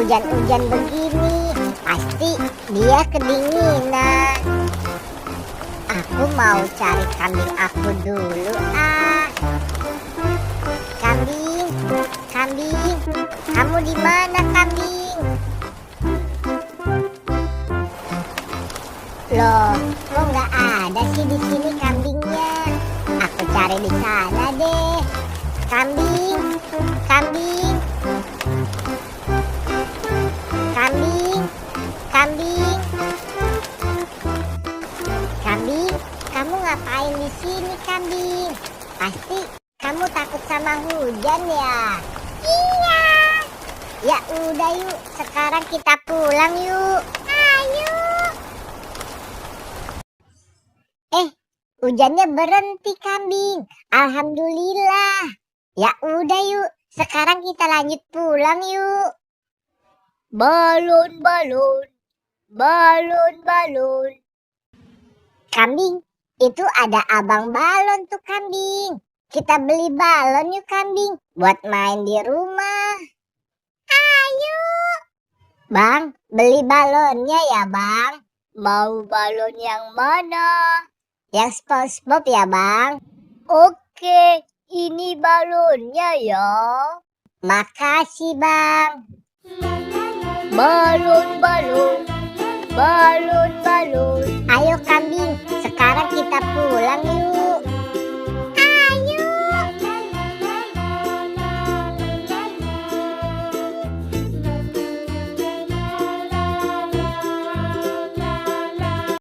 hujan-hujan begini, pasti dia kedinginan. Aku mau cari kambing aku dulu Kambing, kambing, kamu di mana kambing? Loh, kok nggak ada sih di sini kambingnya? Aku cari di sana deh. Kambing, kambing, kambing, kambing, kambing, kamu ngapain di sini kambing? Pasti kamu takut sama hujan ya? Iya. Ya udah yuk, sekarang kita pulang yuk. Ayo. Hujannya berhenti kambing. Alhamdulillah. Ya udah yuk, sekarang kita lanjut pulang yuk. Balon, balon, balon, balon. Kambing, itu ada abang balon tuh kambing. Kita beli balon yuk kambing, buat main di rumah. Ayo. Bang, beli balonnya ya bang. Mau balon yang mana? Yang SpongeBob ya bang. Oke, ini balonnya ya. Makasih bang. Balon, balon, balon, balon. Ayo kambing,